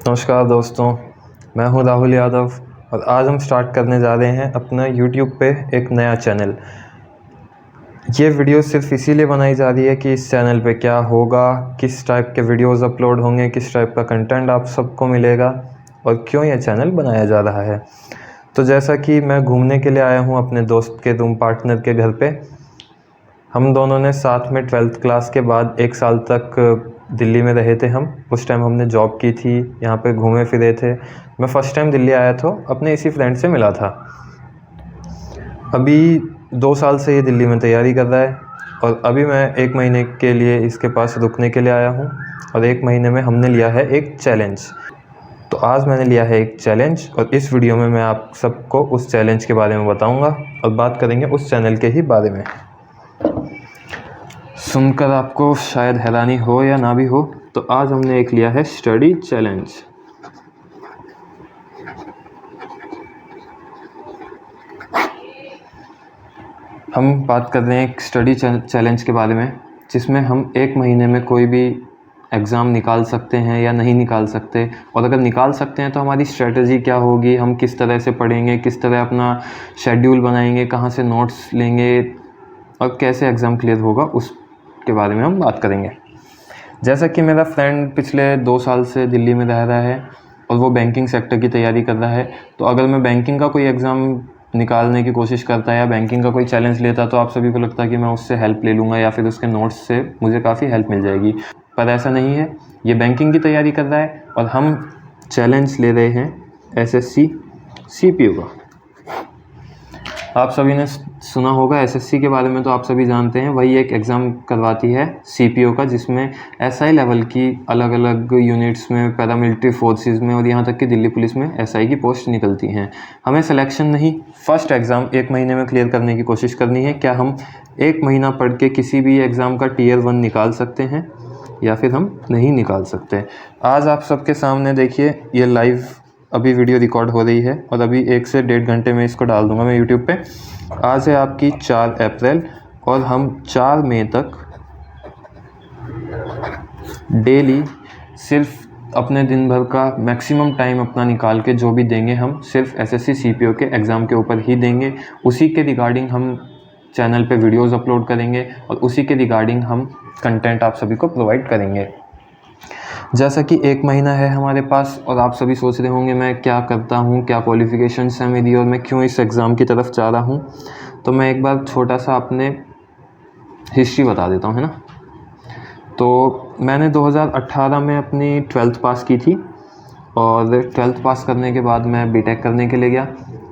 नमस्कार दोस्तों, मैं हूं राहुल यादव और आज हम स्टार्ट करने जा रहे हैं अपना YouTube पे एक नया चैनल। ये वीडियो सिर्फ इसीलिए बनाई जा रही है कि इस चैनल पे क्या होगा, किस टाइप के वीडियोस अपलोड होंगे, किस टाइप का कंटेंट आप सबको मिलेगा और क्यों ये चैनल बनाया जा रहा है। तो जैसा कि मैं घूमने के लिए आया हूँ अपने दोस्त के रूम पार्टनर के घर पे। हम दोनों ने साथ में 12th क्लास के बाद 1 साल तक दिल्ली में रहे थे। हम उस टाइम हमने जॉब की थी, यहाँ पे घूमे फिरे थे। मैं फ़र्स्ट टाइम दिल्ली आया तो अपने इसी फ्रेंड से मिला था। अभी 2 साल से ये दिल्ली में तैयारी कर रहा है और अभी मैं 1 महीने के लिए इसके पास रुकने के लिए आया हूँ और 1 महीने में हमने लिया है एक चैलेंज। तो आज मैंने लिया है एक चैलेंज और इस वीडियो में मैं आप सबको उस चैलेंज के बारे में बताऊँगा और बात करेंगे उस चैनल के ही बारे में। सुनकर आपको शायद हैरानी हो या ना भी हो, तो आज हमने एक लिया है स्टडी चैलेंज। हम बात कर रहे हैं एक स्टडी चैलेंज के बारे में, जिसमें हम 1 महीने में कोई भी एग्ज़ाम निकाल सकते हैं या नहीं निकाल सकते, और अगर निकाल सकते हैं तो हमारी स्ट्रेटजी क्या होगी, हम किस तरह से पढ़ेंगे, किस तरह अपना शेड्यूल बनाएंगे, कहाँ से नोट्स लेंगे और कैसे एग्ज़ाम क्लियर होगा, उसके बारे में हम बात करेंगे। जैसा कि मेरा फ्रेंड पिछले 2 साल से दिल्ली में रह रहा है और वो बैंकिंग सेक्टर की तैयारी कर रहा है, तो अगर मैं बैंकिंग का कोई एग्ज़ाम निकालने की कोशिश करता या बैंकिंग का कोई चैलेंज लेता तो आप सभी को लगता कि मैं उससे हेल्प ले लूँगा या फिर उसके नोट्स से मुझे काफ़ी हेल्प मिल जाएगी। पर ऐसा नहीं है। ये बैंकिंग की तैयारी कर रहा है और हम चैलेंज ले रहे हैं एसएससी सीपीओ का। आप सभी ने सुना होगा एसएससी के बारे में, तो आप सभी जानते हैं। वही एक एग्ज़ाम करवाती है सीपीओ का, जिसमें एसआई लेवल की अलग अलग यूनिट्स में, पैरामिलिट्री फोर्सेस में और यहाँ तक कि दिल्ली पुलिस में एसआई की पोस्ट निकलती हैं। हमें सिलेक्शन नहीं, फर्स्ट एग्ज़ाम 1 महीने में क्लियर करने की कोशिश करनी है। क्या हम 1 महीना पढ़ के किसी भी एग्ज़ाम का Tier 1 निकाल सकते हैं या फिर हम नहीं निकाल सकते। आज आप सबके सामने देखिए, ये लाइव अभी वीडियो रिकॉर्ड हो रही है और अभी 1 से 1.5 घंटे में इसको डाल दूंगा मैं यूट्यूब पे। आज है आपकी 4 अप्रैल और हम 4 मई तक डेली सिर्फ अपने दिन भर का मैक्सिमम टाइम अपना निकाल के जो भी देंगे, हम सिर्फ एसएससी सीपीओ के एग्ज़ाम के ऊपर ही देंगे। उसी के रिगार्डिंग हम चैनल पे वीडियोस अपलोड करेंगे और उसी के रिगार्डिंग हम कंटेंट आप सभी को प्रोवाइड करेंगे। जैसा कि 1 महीना है हमारे पास और आप सभी सोच रहे होंगे मैं क्या करता हूँ, क्या क्वालिफ़िकेशंस हैं मेरी और मैं क्यों इस एग्ज़ाम की तरफ जा रहा हूँ। तो मैं एक बार छोटा सा अपने हिस्ट्री बता देता हूँ, है ना। तो मैंने 2018 में अपनी 12th पास की थी और 12th पास करने के बाद मैं बीटेक करने के लिए गया।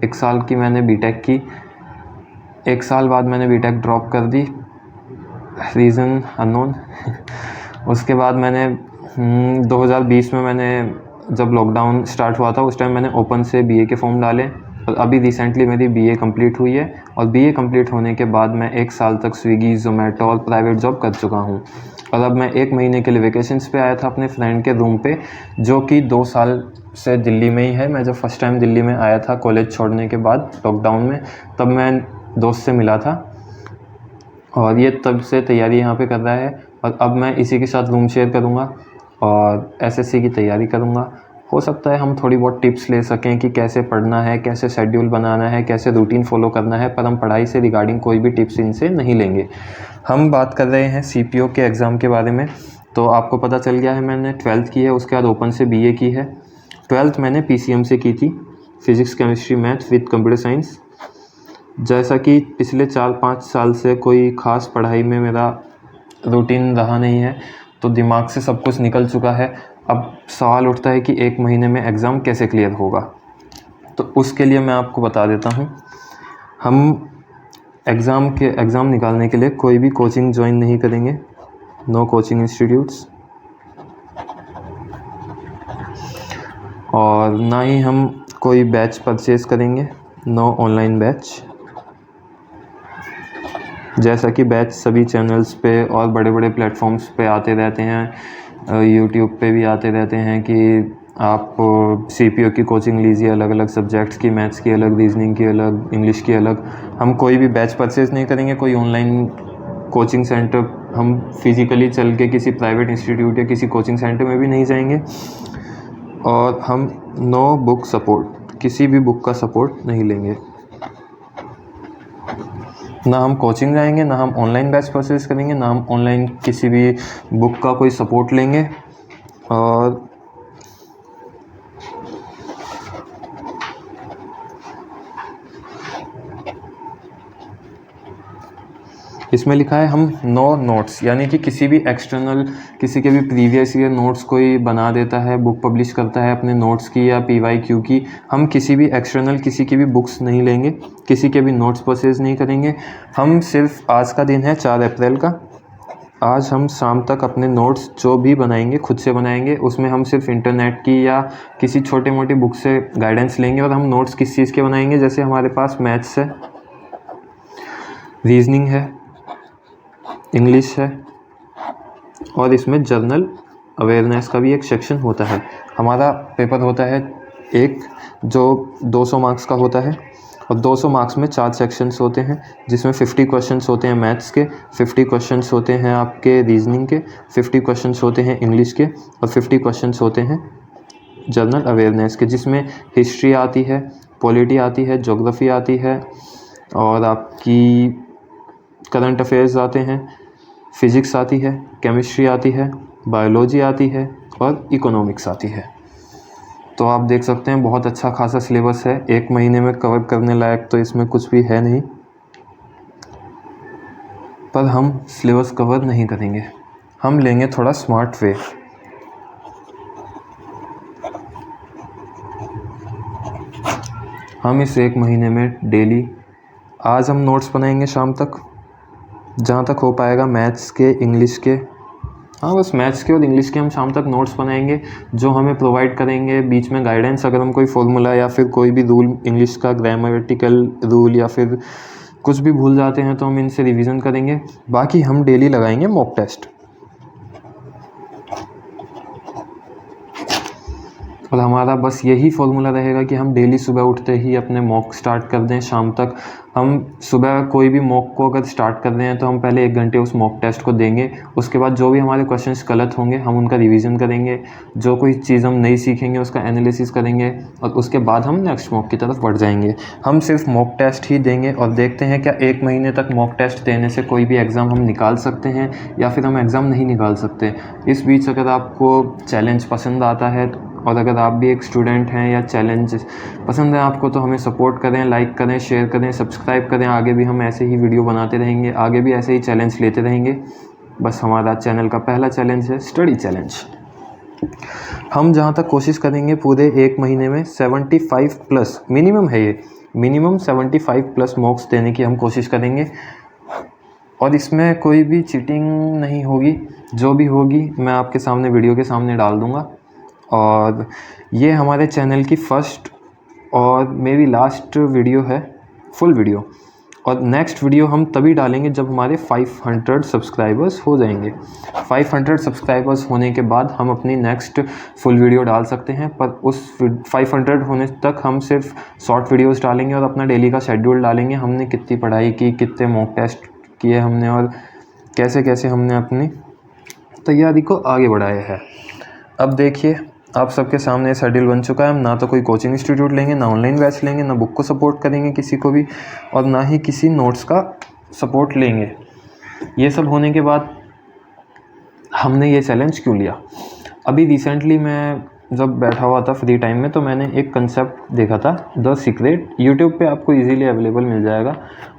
1 साल की मैंने बीटेक की। 1 साल बाद मैंने बीटेक ड्रॉप कर दी, रीज़न अननोन। उसके बाद मैंने 2020 में मैंने जब लॉकडाउन स्टार्ट हुआ था उस टाइम मैंने ओपन से बीए के फॉर्म डाले और अभी रिसेंटली मेरी बीए कंप्लीट हुई है। और बीए कंप्लीट होने के बाद मैं 1 साल तक स्विगी, जोमेटो और प्राइवेट जॉब कर चुका हूँ। और अब मैं 1 महीने के लिए वेकेशंस पे आया था अपने फ्रेंड के रूम पे, जो कि 2 साल से दिल्ली में ही है। मैं जब फर्स्ट टाइम दिल्ली में आया था कॉलेज छोड़ने के बाद लॉकडाउन में, तब मैं दोस्त से मिला था और ये तब से तैयारी यहाँ पे कर रहा है। और अब मैं इसी के साथ रूम शेयर करूँगा और एसएससी की तैयारी करूँगा। हो सकता है हम थोड़ी बहुत टिप्स ले सकें कि कैसे पढ़ना है, कैसे शेड्यूल बनाना है, कैसे रूटीन फॉलो करना है, पर हम पढ़ाई से रिगार्डिंग कोई भी टिप्स इनसे नहीं लेंगे। हम बात कर रहे हैं सीपीओ के एग्ज़ाम के बारे में। तो आपको पता चल गया है मैंने 12th की है, उसके बाद ओपन से बीए की है। 12th मैंने पीसीएम से की थी, physics chemistry math with computer science. जैसा कि पिछले 4-5 साल से कोई ख़ास पढ़ाई में मेरा रूटीन रहा नहीं है, तो दिमाग से सब कुछ निकल चुका है। अब सवाल उठता है कि 1 महीने में एग्ज़ाम कैसे क्लियर होगा। तो उसके लिए मैं आपको बता देता हूँ, हम एग्ज़ाम निकालने के लिए कोई भी कोचिंग ज्वाइन नहीं करेंगे, नो कोचिंग इंस्टीट्यूट्स, और ना ही हम कोई बैच परचेज़ करेंगे, नो ऑनलाइन बैच। जैसा कि बैच सभी चैनल्स पे और बड़े बड़े प्लेटफॉर्म्स पे आते रहते हैं, यूट्यूब पे भी आते रहते हैं कि आप सीपीओ की कोचिंग लीजिए, अलग अलग सब्जेक्ट्स की, मैथ्स की अलग, रीजनिंग की अलग, इंग्लिश की अलग। हम कोई भी बैच परचेज़ नहीं करेंगे, कोई ऑनलाइन कोचिंग सेंटर हम फिज़िकली चल के किसी प्राइवेट इंस्टीट्यूट या किसी कोचिंग सेंटर में भी नहीं जाएंगे। और हम नो बुक सपोर्ट, किसी भी बुक का सपोर्ट नहीं लेंगे। ना हम कोचिंग जाएंगे, ना हम ऑनलाइन बैच परचेज करेंगे, ना हम ऑनलाइन किसी भी बुक का कोई सपोर्ट लेंगे। और इसमें लिखा है हम नो नोट्स, यानी कि किसी भी एक्सटर्नल, किसी के भी प्रीवियस ईयर नोट्स कोई बना देता है, बुक पब्लिश करता है अपने नोट्स की या PYQ की, हम किसी भी एक्सटर्नल किसी की भी बुक्स नहीं लेंगे, किसी के भी नोट्स परचेज नहीं करेंगे। हम सिर्फ, आज का दिन है 4 अप्रैल का, आज हम शाम तक अपने नोट्स जो भी बनाएंगे खुद से बनाएंगे। उसमें हम सिर्फ इंटरनेट की या किसी छोटी मोटी बुक से गाइडेंस लेंगे। और हम नोट्स किस चीज़ के बनाएंगे, जैसे हमारे पास मैथ्स है, रीजनिंग है, इंग्लिश है, और इसमें जर्नल अवेयरनेस का भी एक सेक्शन होता है। हमारा पेपर होता है एक, जो 200 मार्क्स का होता है, और 200 मार्क्स में 4 सेक्शंस होते हैं, जिसमें 50 क्वेश्चंस होते हैं मैथ्स के, 50 क्वेश्चंस होते हैं आपके रीजनिंग के, 50 क्वेश्चंस होते हैं इंग्लिश के, और 50 क्वेश्चंस होते हैं जर्नल अवेयरनेस के, जिसमें हिस्ट्री आती है, पॉलिटी आती है, ज्योग्राफी आती है, और आपकी करंट अफेयर्स आते हैं, फिज़िक्स आती है, केमिस्ट्री आती है, बायोलॉजी आती है, और इकोनॉमिक्स आती है। तो आप देख सकते हैं बहुत अच्छा खासा सिलेबस है, 1 महीने में कवर करने लायक तो इसमें कुछ भी है नहीं, पर हम सिलेबस कवर नहीं करेंगे, हम लेंगे थोड़ा स्मार्ट वे। हम इस 1 महीने में डेली, आज हम नोट्स बनाएंगे शाम तक, जहाँ तक हो पाएगा मैथ्स के, इंग्लिश के, हाँ बस मैथ्स के और इंग्लिश के हम शाम तक नोट्स बनाएंगे, जो हमें प्रोवाइड करेंगे बीच में गाइडेंस। अगर हम कोई फॉर्मूला या फिर कोई भी रूल, इंग्लिश का ग्रामेटिकल रूल या फिर कुछ भी भूल जाते हैं तो हम इनसे रिवीजन करेंगे। बाकी हम डेली लगाएंगे मॉक टेस्ट, और हमारा बस यही फॉर्मूला रहेगा कि हम डेली सुबह उठते ही अपने मॉक स्टार्ट कर दें। शाम तक हम सुबह कोई भी मॉक को अगर स्टार्ट कर रहे हैं तो हम पहले 1 घंटे उस मॉक टेस्ट को देंगे। उसके बाद जो भी हमारे क्वेश्चंस गलत होंगे हम उनका रिवीजन करेंगे, जो कोई चीज़ हम नहीं सीखेंगे उसका एनालिसिस करेंगे, और उसके बाद हम नेक्स्ट मॉक की तरफ बढ़ जाएंगे। हम सिर्फ मॉक टेस्ट ही देंगे और देखते हैं क्या 1 महीने तक मॉक टेस्ट देने से कोई भी एग्ज़ाम हम निकाल सकते हैं या फिर हम एग्ज़ाम नहीं निकाल सकते। इस बीच अगर आपको चैलेंज पसंद आता है और अगर आप भी एक स्टूडेंट हैं या चैलेंज पसंद है आपको, तो हमें सपोर्ट करें, लाइक करें, शेयर करें, सब्सक्राइब करें। आगे भी हम ऐसे ही वीडियो बनाते रहेंगे, आगे भी ऐसे ही चैलेंज लेते रहेंगे। बस हमारा चैनल का पहला चैलेंज है स्टडी चैलेंज। हम जहाँ तक कोशिश करेंगे पूरे 1 महीने में 75 प्लस, मिनिमम है ये, मिनिमम 75 प्लस मार्क्स देने की हम कोशिश करेंगे, और इसमें कोई भी चीटिंग नहीं होगी। जो भी होगी मैं आपके सामने वीडियो के सामने डाल दूँगा। और ये हमारे चैनल की फर्स्ट और मेरी लास्ट वीडियो है, फुल वीडियो, और नेक्स्ट वीडियो हम तभी डालेंगे जब हमारे 500 सब्सक्राइबर्स हो जाएंगे। 500 सब्सक्राइबर्स होने के बाद हम अपनी नेक्स्ट फुल वीडियो डाल सकते हैं, पर उस 500 होने तक हम सिर्फ शॉर्ट वीडियोस डालेंगे और अपना डेली का शेड्यूल डालेंगे। हमने कितनी पढ़ाई की, कितने मॉक टेस्ट किए हमने, और कैसे कैसे हमने अपनी तैयारी को आगे बढ़ाया है। अब देखिए आप सबके सामने शेड्यूल बन चुका है। हम ना तो कोई कोचिंग इंस्टीट्यूट लेंगे, ना ऑनलाइन बैच लेंगे, ना बुक को सपोर्ट करेंगे किसी को भी, और ना ही किसी नोट्स का सपोर्ट लेंगे। ये सब होने के बाद हमने ये चैलेंज क्यों लिया? अभी रिसेंटली मैं जब बैठा हुआ था फ्री टाइम में, तो मैंने एक कंसेप्ट देखा था, द सीक्रेट, यूट्यूब पे आपको इजीली अवेलेबल मिल जाएगा।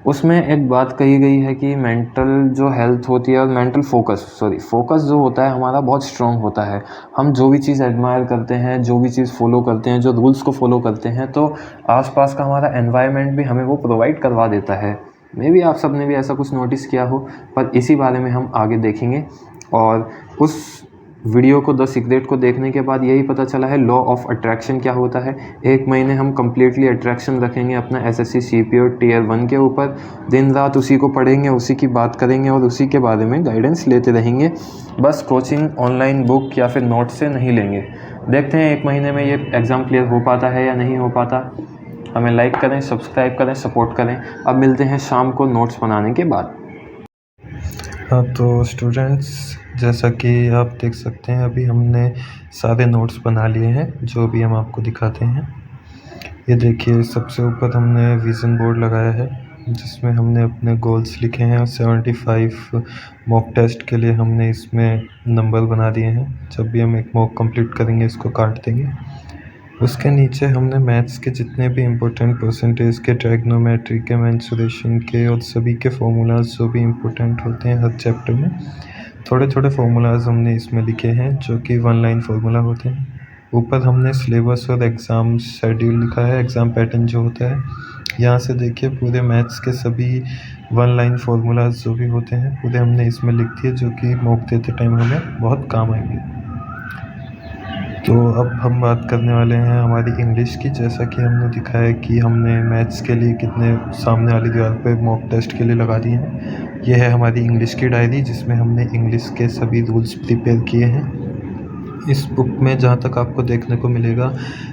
उसमें एक बात कही गई है कि मेंटल जो हेल्थ होती है और मेंटल फोकस जो होता है हमारा बहुत स्ट्रॉन्ग होता है। हम जो भी चीज़ एडमायर करते हैं, जो भी चीज़ फॉलो करते हैं, जो रूल्स को फॉलो करते हैं, तो आसपास का हमारा एनवायरनमेंट भी हमें वो प्रोवाइड करवा देता है। मे बी आप सब ने भी ऐसा कुछ नोटिस किया हो, पर इसी बारे में हम आगे देखेंगे। और उस वीडियो को, द सीक्रेट को देखने के बाद यही पता चला है लॉ ऑफ अट्रैक्शन क्या होता है। 1 महीने हम कम्प्लीटली अट्रैक्शन रखेंगे अपना SSC CPO Tier 1 के ऊपर, दिन रात उसी को पढ़ेंगे, उसी की बात करेंगे और उसी के बारे में गाइडेंस लेते रहेंगे। बस कोचिंग, ऑनलाइन बुक या फिर नोट से नहीं लेंगे। देखते हैं 1 महीने में ये एग्ज़ाम क्लियर हो पाता है या नहीं हो पाता। हमें लाइक करें, सब्सक्राइब करें, सपोर्ट करें। अब मिलते हैं शाम को नोट्स बनाने के बाद। हाँ तो स्टूडेंट्स, जैसा कि आप देख सकते हैं अभी हमने सारे नोट्स बना लिए हैं जो भी हम आपको दिखाते हैं। ये देखिए सबसे ऊपर हमने विज़न बोर्ड लगाया है जिसमें हमने अपने गोल्स लिखे हैं और 75 मॉक टेस्ट के लिए हमने इसमें नंबर बना दिए हैं। जब भी हम एक मॉक कंप्लीट करेंगे इसको काट देंगे। उसके नीचे हमने मैथ्स के जितने भी इम्पोर्टेंट परसेंटेज के, ट्राइग्नोमेट्री के, मेंसुरेशन के और सभी के फॉर्मूलाज जो भी इम्पोर्टेंट होते हैं हर चैप्टर में, थोड़े थोड़े फार्मूलाज हमने इसमें लिखे हैं जो कि 1 लाइन फार्मूला होते हैं। ऊपर हमने सिलेबस और एग्ज़ाम शेड्यूल लिखा है, एग्ज़ाम पैटर्न जो होता है। यहाँ से देखिए पूरे मैथ्स के सभी 1 लाइन फार्मूलाज जो भी होते हैं पूरे हमने इसमें लिख दिए जो कि मॉक देते टाइम हमें बहुत काम आएंगे। तो अब हम बात करने वाले हैं हमारी इंग्लिश की। जैसा कि हमने दिखाया कि हमने मैथ्स के लिए कितने सामने वाली दीवार पे मॉक टेस्ट के लिए लगा दिए हैं। यह है हमारी इंग्लिश की डायरी जिसमें हमने इंग्लिश के सभी रूल्स प्रिपेयर किए हैं। इस बुक में जहाँ तक आपको देखने को मिलेगा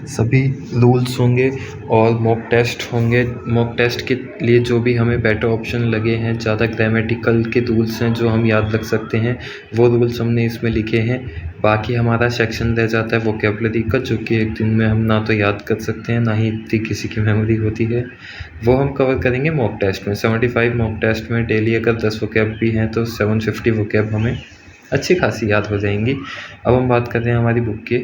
सभी रूल्स होंगे और मॉक टेस्ट होंगे। मॉक टेस्ट के लिए जो भी हमें बेटर ऑप्शन लगे हैं, ज़्यादा ग्रामेटिकल के रूल्स हैं जो हम याद रख सकते हैं, वो रूल्स हमने इसमें लिखे हैं। बाकी हमारा सेक्शन रह जाता है वोकेबलरी का, जो कि एक दिन में हम ना तो याद कर सकते हैं ना ही इतनी किसी की मेमोरी होती है। वो हम कवर करेंगे मॉक टेस्ट में। 75 मॉक टेस्ट में डेली अगर 10 वोकेब भी हैं तो 750 वोकेब हमें अच्छी खासी याद हो जाएंगी। अब हम बात करते हैं हमारी बुक की।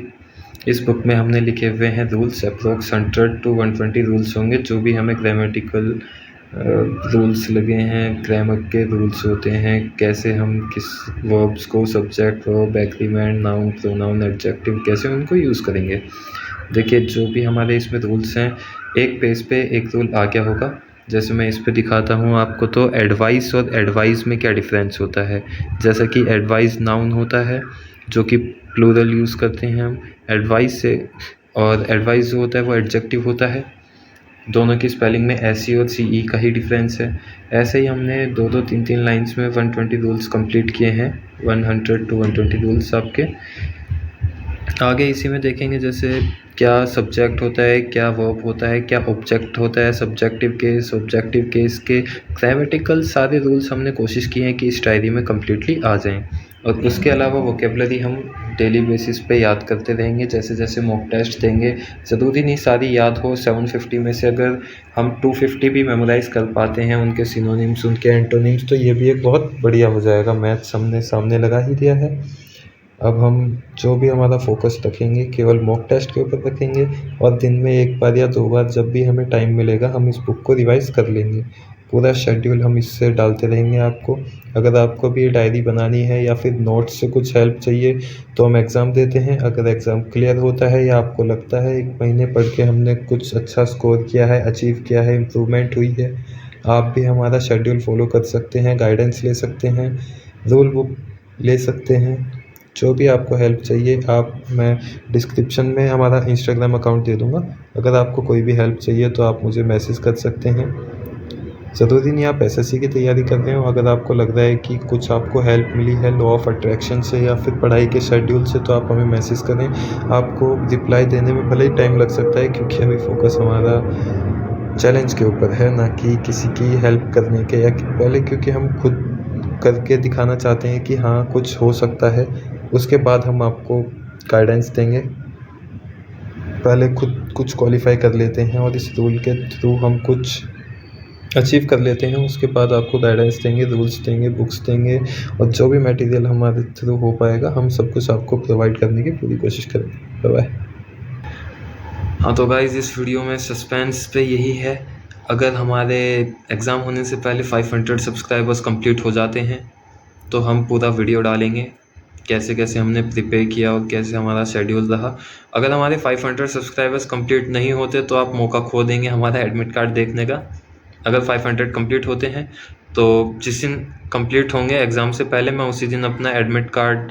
इस बुक में हमने लिखे हुए हैं रूल्स, अप्रोक्स 100 to 120 रूल्स होंगे। जो भी हमें ग्रामेटिकल रूल्स लगे हैं, ग्रामर के रूल्स होते हैं, कैसे हम किस वर्ब्स को subject, verb, agreement, noun, pronoun, adjective कैसे उनको यूज़ करेंगे। देखिए जो भी हमारे इसमें रूल्स हैं, एक पेज पे एक रूल आ गया होगा। जैसे मैं इस पे दिखाता हूँ आपको, तो एडवाइस और एडवाइस में क्या डिफरेंस होता है। जैसा कि एडवाइस नाउन होता है जो कि प्लूरल यूज़ करते हैं हम एडवाइस से, और एडवाइस जो होता है वो एडजेक्टिव होता है। दोनों की स्पेलिंग में एस और सी का ही डिफरेंस है। ऐसे ही हमने 2-2, 3-3 लाइन्स में 120 रूल्स कंप्लीट किए हैं। 100 to 120 रूल्स आपके आगे इसी में देखेंगे। जैसे क्या सब्जेक्ट होता है, क्या वर्ब होता है, क्या ऑब्जेक्ट होता है, सब्जेक्टिव केस, ऑब्जेक्टिव केस के ग्रामेटिकल सारे रूल्स हमने कोशिश की हैं कि इस डायरी में कम्प्लीटली आ जाएं। और उसके अलावा वोकेबलरी हम डेली बेसिस पे याद करते रहेंगे। जैसे जैसे मॉक टेस्ट देंगे, ज़रूरी नहीं सारी याद हो। 750 में से अगर हम 250 भी मेमोराइज़ कर पाते हैं, उनके सिनोनिम्स, उनके एंटोनिम्स, तो ये भी एक बहुत बढ़िया हो जाएगा। मैथ्स हमने सामने लगा ही दिया है। अब हम जो भी हमारा फोकस रखेंगे केवल मॉक टेस्ट के ऊपर रखेंगे, और दिन में 1 बार या 2 बार जब भी हमें टाइम मिलेगा हम इस बुक को रिवाइज़ कर लेंगे। पूरा शेड्यूल हम इससे डालते रहेंगे आपको। अगर आपको भी ये डायरी बनानी है या फिर नोट्स से कुछ हेल्प चाहिए तो हम एग्ज़ाम देते हैं। अगर एग्ज़ाम क्लियर होता है या आपको लगता है 1 महीने पढ़ के हमने कुछ अच्छा स्कोर किया है, अचीव किया है, इम्प्रूवमेंट हुई है, आप भी हमारा शेड्यूल फॉलो कर सकते हैं, गाइडेंस ले सकते हैं, रूल बुक ले सकते हैं। जो भी आपको हेल्प चाहिए मैं डिस्क्रिप्शन में हमारा इंस्टाग्राम अकाउंट दे दूँगा। अगर आपको कोई भी हेल्प चाहिए तो आप मुझे मैसेज कर सकते हैं। ज़रूरी नहीं आप एसएससी की तैयारी कर रहे हो। अगर आपको लग रहा है कि कुछ आपको हेल्प मिली है लॉ ऑफ अट्रैक्शन से या फिर पढ़ाई के शेड्यूल से, तो आप हमें मैसेज करें। आपको रिप्लाई देने में भले ही टाइम लग सकता है क्योंकि अभी फोकस हमारा चैलेंज के ऊपर है, ना कि किसी की हेल्प करने के या पहले, क्योंकि हम खुद करके दिखाना चाहते हैं कि हाँ कुछ हो सकता है। उसके बाद हम आपको गाइडेंस देंगे। पहले खुद कुछ क्वालिफाई कर लेते हैं और इस रूल के थ्रू हम कुछ अचीव कर लेते हैं। उसके बाद आपको गाइडेंस देंगे, रूल्स देंगे, बुक्स देंगे, और जो भी मटेरियल हमारे थ्रू हो पाएगा हम सब कुछ आपको प्रोवाइड करने की पूरी कोशिश करेंगे। Bye bye. हाँ तो गाइस इस वीडियो में सस्पेंस पे यही है। अगर हमारे एग्ज़ाम होने से पहले 500 सब्सक्राइबर्स कंप्लीट हो जाते हैं तो हम पूरा वीडियो डालेंगे कैसे कैसे हमने प्रिपेयर किया और कैसे हमारा शेड्यूल रहा। अगर हमारे 500 सब्सक्राइबर्स कंप्लीट नहीं होते तो आप मौका खो देंगे हमारा एडमिट कार्ड देखने का। अगर 500 कंप्लीट होते हैं तो जिस दिन कंप्लीट होंगे एग्ज़ाम से पहले, मैं उसी दिन अपना एडमिट कार्ड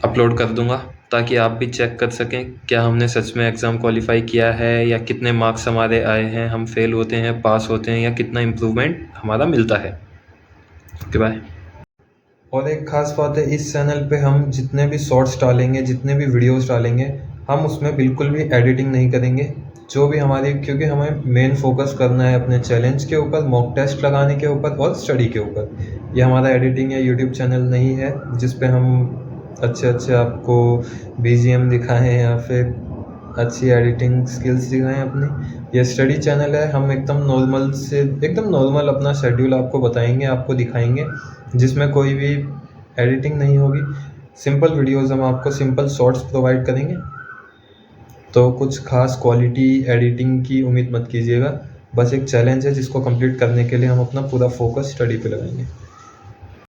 अपलोड कर दूंगा ताकि आप भी चेक कर सकें क्या हमने सच में एग्ज़ाम क्वालिफाई किया है या कितने मार्क्स हमारे आए हैं, हम फेल होते हैं, पास होते हैं, या कितना इम्प्रूवमेंट हमारा मिलता है। Okay bye. और एक ख़ास बात है, इस चैनल पे हम जितने भी शॉर्ट्स डालेंगे, जितने भी वीडियोस डालेंगे, हम उसमें बिल्कुल भी एडिटिंग नहीं करेंगे। जो भी हमारी, क्योंकि हमें मेन फोकस करना है अपने चैलेंज के ऊपर, मॉक टेस्ट लगाने के ऊपर और स्टडी के ऊपर। ये हमारा एडिटिंग या यूट्यूब चैनल नहीं है जिस पे हम अच्छे अच्छे आपको बीजीएम दिखाएं या फिर अच्छी एडिटिंग स्किल्स दिखाएं अपनी। ये स्टडी चैनल है। हम एकदम नॉर्मल अपना शेड्यूल आपको बताएंगे, आपको दिखाएंगे, जिसमें कोई भी एडिटिंग नहीं होगी। सिंपल वीडियोज़ हम आपको सिंपल शॉर्ट्स प्रोवाइड करेंगे। तो कुछ खास क्वालिटी एडिटिंग की उम्मीद मत कीजिएगा। बस एक चैलेंज है जिसको कंप्लीट करने के लिए हम अपना पूरा फोकस स्टडी पे लगाएंगे।